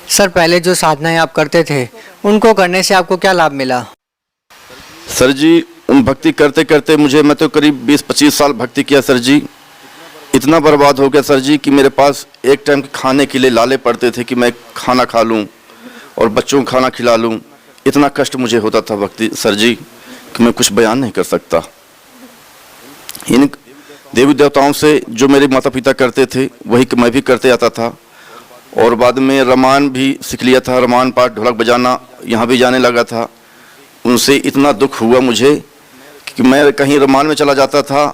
Sir पहले जो साधनाएं आप करते थे उनको करने से आपको क्या लाभ मिला? सर जी उन भक्ति करते करते मैं तो करीब 20-25 साल भक्ति किया सर जी। इतना बर्बाद हो गया सर जी कि मेरे पास एक टाइम के खाने के लिए लाले पड़ते थे कि मैं खाना खा लूं और बच्चों को खाना खिला लूं। इतना कष्ट मुझे होता था भक्ति सर जी कि मैं कुछ बयान नहीं कर सकता। इन देवी देवताओं से जो मेरे माता पिता करते थे वही मैं भी करते आता था, और बाद में रमान भी सीख लिया था। रमान पाठ, ढोलक बजाना यहाँ भी जाने लगा था। उनसे इतना दुख हुआ मुझे कि मैं कहीं रमान में चला जाता था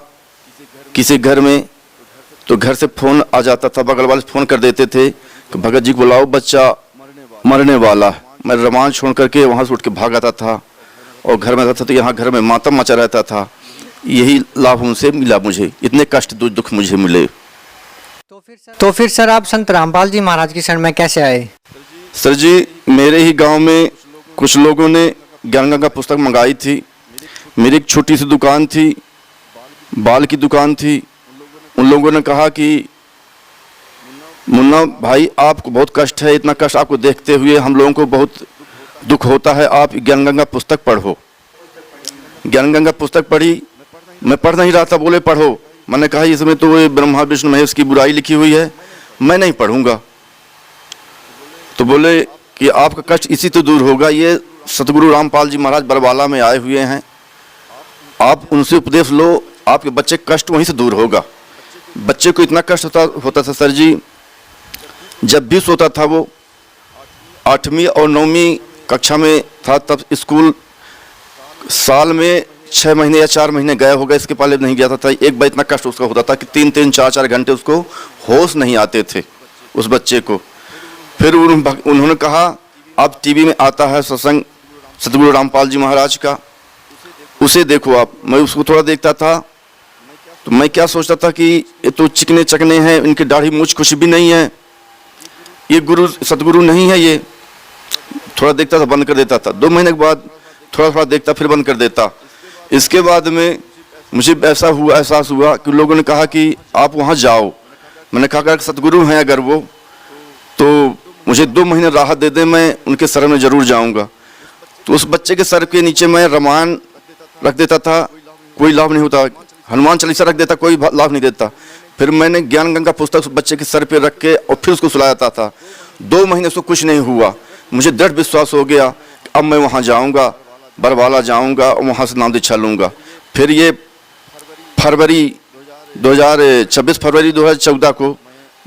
किसी घर में, तो घर से फ़ोन आ जाता था, बगल वाले फ़ोन कर देते थे कि भगत जी को बुलाओ, बच्चा मरने वाला। मैं रमान छोड़ करके वहाँ से उठ के भाग आता था और घर में रहता था, तो यहाँ घर में मातम मचा रहता था। यही लाभ उनसे मिला मुझे, इतने कष्ट दुख मुझे मिले। तो फिर सर आप संत रामपाल जी महाराज की शरण में कैसे आए? सर जी मेरे ही गांव में कुछ लोगों ने ज्ञान गंगा पुस्तक मंगाई थी। मेरी एक छोटी सी दुकान थी, बाल की दुकान थी। उन लोगों ने कहा कि मुन्ना भाई आपको बहुत कष्ट है, इतना कष्ट आपको देखते हुए हम लोगों को बहुत दुख होता है, आप ज्ञान गंगा पुस्तक पढ़ो। ज्ञान गंगा पुस्तक पढ़ी, मैं पढ़ नहीं रहा था, बोले पढ़ो। मैंने कहा इसमें तो ये ब्रह्मा विष्णु महेश की बुराई लिखी हुई है, मैं नहीं पढ़ूंगा। तो बोले कि आपका कष्ट इसी तो दूर होगा, ये सतगुरु रामपाल जी महाराज बरवाला में आए हुए हैं, आप उनसे उपदेश लो, आपके बच्चे कष्ट वहीं से दूर होगा। बच्चे को इतना कष्ट होता था सर जी, जब भी सोता था वो 8वीं और 9वीं कक्षा में था, तब स्कूल साल में 6 महीने या 4 महीने गया होगा, इसके पहले नहीं गया था। एक बार इतना कष्ट उसका होता था कि 3-3 4-4 घंटे उसको होश नहीं आते थे उस बच्चे को। फिर उन्होंने कहा अब टीवी में आता है सत्संग सतगुरु रामपाल जी महाराज का, उसे देखो आप। मैं उसको थोड़ा देखता था तो मैं क्या सोचता था कि ये तो चिकने चकने हैं, इनकी दाढ़ी मूछ कुछ भी नहीं है, ये गुरु सतगुरु नहीं है। ये थोड़ा देखता था, बंद कर देता था। 2 महीने के बाद थोड़ा थोड़ा देखता, फिर बंद कर देता। इसके बाद में मुझे ऐसा हुआ, एहसास हुआ कि लोगों ने कहा कि आप वहाँ जाओ। मैंने कहा अगर सतगुरु हैं अगर वो, तो मुझे 2 महीने राहत दे दें, मैं उनके शरण में ज़रूर जाऊँगा। तो उस बच्चे के सर के नीचे मैं रामायण रख देता था, कोई लाभ नहीं होता। हनुमान चालीसा रख देता, कोई लाभ नहीं देता। फिर मैंने ज्ञान गंगा पुस्तक उस बच्चे के सर पे रख के और फिर उसको सुलाता था। 2 महीने उसको कुछ नहीं हुआ। मुझे दृढ़ विश्वास हो गया कि अब मैं वहाँ जाऊँगा, बरवाला जाऊँगा और वहाँ से नाम दीक्षा लूँगा। फिर ये फरवरी 2014 को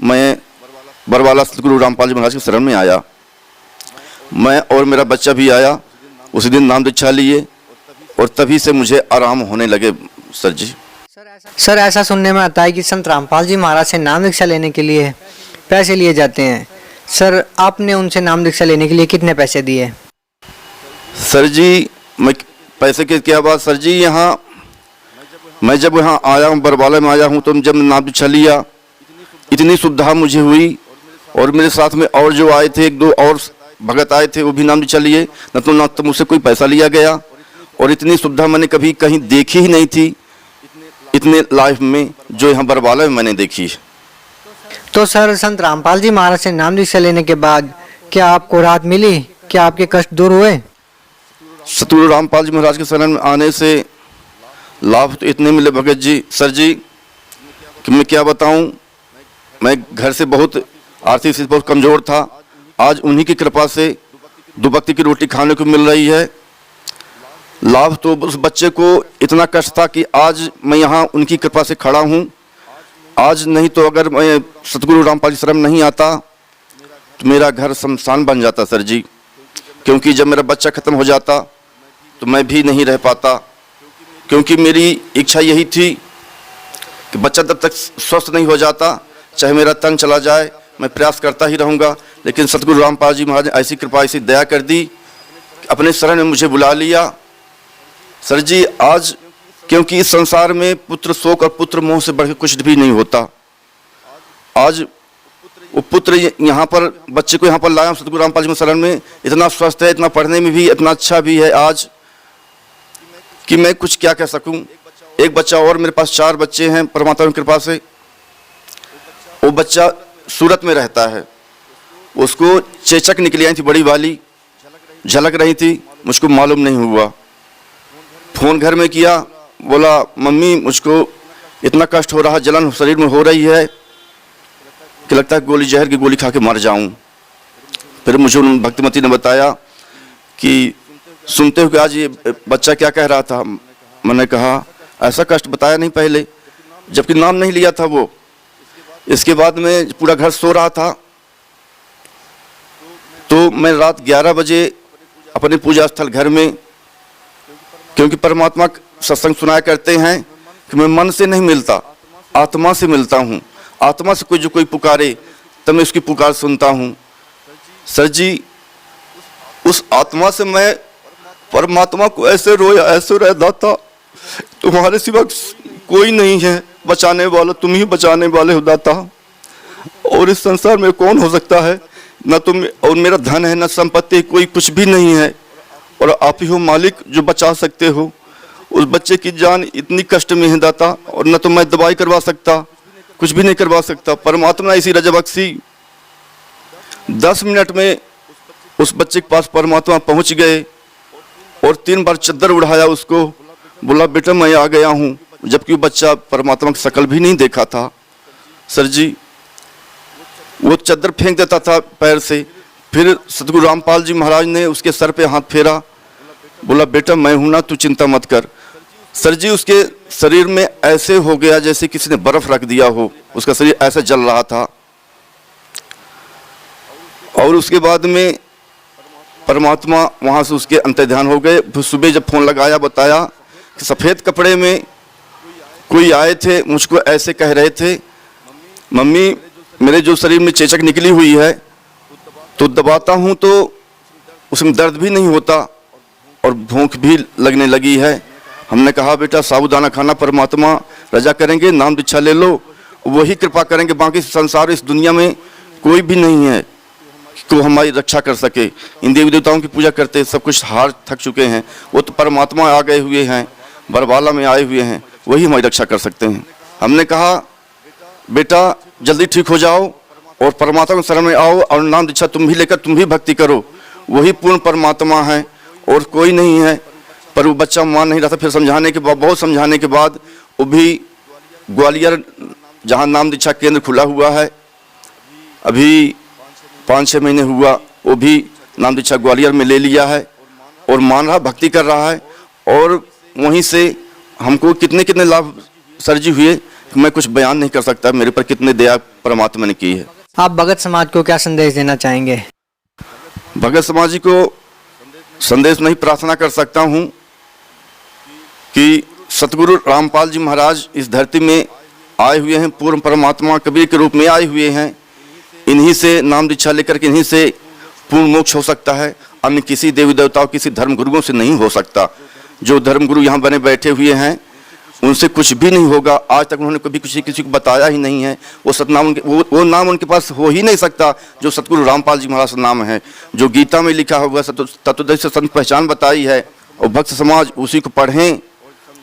मैं बरवाला सतगुरु रामपाल जी महाराज की शरण में आया। मैं और मेरा बच्चा भी आया, उसी दिन नाम दीक्षा लिए और तभी से मुझे आराम होने लगे सर जी। सर ऐसा सुनने में आता है कि संत रामपाल जी महाराज से नाम दीक्षा लेने के लिए पैसे लिए जाते हैं। सर आपने उनसे नाम दीक्षा लेने के लिए कितने पैसे दिए? सर जी मैं पैसे की क्या बात सर जी, मैं जब यहाँ आया हूँ, बरवाला में आया हूँ, तो जब नाम दीक्षा लिया इतनी सुविधा मुझे हुई, और मेरे साथ में और जो आए थे 1-2 और भगत आए थे, वो भी नाम दीक्षा लिए। न तो मुझसे कोई पैसा लिया गया, और इतनी सुविधा मैंने कभी कहीं देखी ही नहीं थी इतने लाइफ में, जो यहाँ बरवाला में मैंने देखी। तो सर संत रामपाल जी महाराज से नाम दीक्षा लेने के बाद क्या आपको राहत मिली? क्या आपके कष्ट दूर हुए? सतगुरु रामपाल जी महाराज के शरण में आने से लाभ तो इतने मिले भगत जी सर जी कि मैं क्या बताऊं। मैं घर से बहुत आर्थिक स्थिति बहुत कमज़ोर था, आज उन्हीं की कृपा से 2 वक्त की रोटी खाने को मिल रही है। लाभ तो उस बच्चे को इतना कष्ट था कि आज मैं यहाँ उनकी कृपा से खड़ा हूँ। आज नहीं तो अगर मैं सतगुरु रामपाल जी शरण नहीं आता तो मेरा घर शमशान बन जाता सर जी, क्योंकि जब मेरा बच्चा ख़त्म हो जाता तो मैं भी नहीं रह पाता, क्योंकि मेरी इच्छा यही थी कि बच्चा जब तक स्वस्थ नहीं हो जाता, चाहे मेरा तन चला जाए, मैं प्रयास करता ही रहूँगा। लेकिन सतगुरु रामपाल जी महाराज ने ऐसी कृपा, ऐसी दया कर दी, अपने शरण में मुझे बुला लिया। सर जी आज क्योंकि इस संसार में पुत्र शोक और पुत्र मोह से बढ़कर कुछ भी नहीं होता। आज वो पुत्र यहाँ पर बच्चे को यहाँ पर लाया सतगुरु रामपाल जी शरण में, इतना स्वस्थ है, इतना पढ़ने में भी इतना अच्छा भी है आज कि मैं कुछ क्या कह सकूं। एक बच्चा और, मेरे पास 4 बच्चे हैं परमात्मा की कृपा से। वो बच्चा सूरत में रहता है, उसको चेचक निकली आई थी बड़ी वाली, झलक रही थी, मुझको मालूम नहीं हुआ। फ़ोन घर में किया, बोला मम्मी मुझको इतना कष्ट हो रहा, जलन शरीर में हो रही है कि लगता है गोली जहर की गोली खा के मर जाऊं। फिर मुझे उन भक्तिमती ने बताया कि सुनते हो कि आज ये बच्चा क्या कह रहा था। मैंने कहा ऐसा कष्ट बताया नहीं पहले, जबकि नाम नहीं लिया था वो। इसके बाद में पूरा घर सो रहा था, तो मैं रात 11 बजे अपने पूजा स्थल घर में, क्योंकि परमात्मा सत्संग सुनाया करते हैं कि मैं मन से नहीं मिलता, आत्मा से मिलता हूँ। आत्मा से कोई जो कोई पुकारे तब मैं उसकी पुकार सुनता हूँ। सर जी, उस आत्मा से मैं परमात्मा को ऐसे रोया, ऐसे रह दाता तुम्हारे सिवा कोई नहीं है बचाने वाला, तुम ही बचाने वाले हो दाता। और इस संसार में कौन हो सकता है, न तुम और मेरा धन है, न संपत्ति, कोई कुछ भी नहीं है, और आप ही हो मालिक जो बचा सकते हो। उस बच्चे की जान इतनी कष्ट में है दाता, और न तो मैं दवाई करवा सकता, कुछ भी नहीं करवा सकता। परमात्मा ऐसी रजा बख्शी, 10 मिनट में उस बच्चे के पास परमात्मा पहुंच गए और 3 बार चद्दर उड़ाया उसको, बोला बेटा मैं आ गया हूं, जबकि वो बच्चा परमात्मा की शकल भी नहीं देखा था। सर जी, वो चद्दर फेंक देता था पैर से। फिर सतगुरु रामपाल जी महाराज ने उसके सर पे हाथ फेरा, बोला बेटा मैं हूं ना, तू चिंता मत कर। सर जी, उसके शरीर में ऐसे हो गया जैसे किसी ने बर्फ रख दिया हो, उसका शरीर ऐसे जल रहा था। और उसके बाद में परमात्मा वहां से उसके अंतर्ध्यान हो गए। फिर सुबह जब फोन लगाया, बताया कि सफ़ेद कपड़े में कोई आए थे, मुझको ऐसे कह रहे थे मम्मी मेरे जो शरीर में चेचक निकली हुई है तो दबाता हूँ तो उसमें दर्द भी नहीं होता और भूख भी लगने लगी है। हमने कहा बेटा साबूदाना खाना परमात्मा रजा करेंगे, नाम दीक्षा ले लो, वही कृपा करेंगे, बाकी संसार इस दुनिया में कोई भी नहीं है कि हमारी रक्षा कर सके। इन देवी देवताओं की पूजा करते सब कुछ हार थक चुके हैं, वो तो परमात्मा आ गए हुए हैं, बरवाला में आए हुए हैं, वही हमारी रक्षा कर सकते हैं। हमने कहा बेटा जल्दी ठीक हो जाओ और परमात्मा के शरण में आओ और नाम दीक्षा तुम भी लेकर तुम भी भक्ति करो, वही पूर्ण परमात्मा है और कोई नहीं है। पर वो बच्चा मान नहीं रहा था। फिर समझाने के बाद, बहुत समझाने के बाद, वो भी ग्वालियर जहाँ नाम दीक्षा केंद्र खुला हुआ है, अभी 5-6 महीने हुआ, वो भी नाम दीक्षा ग्वालियर में ले लिया है और मान रहा, भक्ति कर रहा है। और वहीं से हमको कितने कितने लाभ सर जी हुए, मैं कुछ बयान नहीं कर सकता, मेरे पर कितने दया परमात्मा ने की है। आप भगत समाज को क्या संदेश देना चाहेंगे? भगत समाज जी को संदेश नहीं प्रार्थना कर सकता हूँ कि सतगुरु रामपाल जी महाराज इस धरती में आए हुए हैं, पूर्ण परमात्मा कबीर के रूप में आए हुए हैं। इन्हीं से नाम दीक्षा लेकर के इन्हीं से पूर्ण मोक्ष हो सकता है, अन्य किसी देवी देवताओं, किसी धर्म गुरुओं से नहीं हो सकता। जो धर्म गुरु यहाँ बने बैठे हुए हैं उनसे कुछ भी नहीं होगा। आज तक उन्होंने कभी किसी को बताया ही नहीं है। वो सतनाम उनके वो नाम उनके पास हो ही नहीं सकता जो सतगुरु रामपाल जी महाराज का नाम है, जो गीता में लिखा हुआ तत्वदर्शी से संत पहचान बताई है। और भक्त समाज उसी को पढ़ें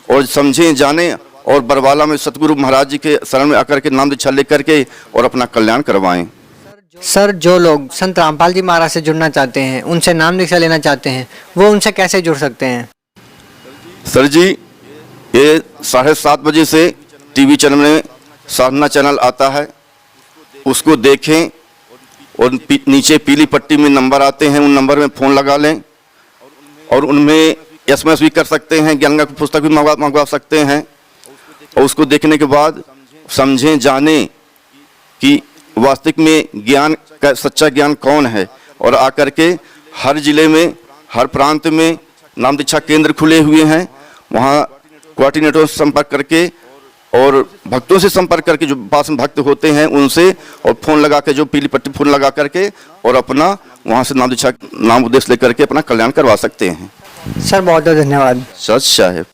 और समझें, जानें और बरवाला में सतगुरु महाराज जी के शरण में आकर के नाम दीक्षा लेकर के और अपना कल्याण करवाएं। सर, जो लोग संत रामपाल जी महाराज से जुड़ना चाहते हैं, उनसे नाम दीक्षा लेना चाहते हैं, वो उनसे कैसे जुड़ सकते हैं? सर जी, ये 7:30 बजे से टीवी चैनल में साधना चैनल आता है, उसको देखें और नीचे पीली पट्टी में नंबर आते हैं, उन नंबर में फ़ोन लगा लें और उनमें SMS भी कर सकते हैं, ज्ञान की पुस्तक भी मंगवा सकते हैं। और उसको देखने के बाद समझें, जानें कि वास्तविक में ज्ञान का सच्चा ज्ञान कौन है। और आकर के हर जिले में, हर प्रांत में नाम दीक्षा केंद्र खुले हुए हैं, वहाँ कोऑर्डिनेटर से संपर्क करके और भक्तों से संपर्क करके, जो पास में भक्त होते हैं उनसे, और फ़ोन लगा के, जो पीली पट्टी फ़ोन लगा करके और अपना वहाँ से नाम दीक्षा नाम उपदेश लेकर के अपना कल्याण करवा सकते हैं। सर बहुत बहुत धन्यवाद। सच साहेब।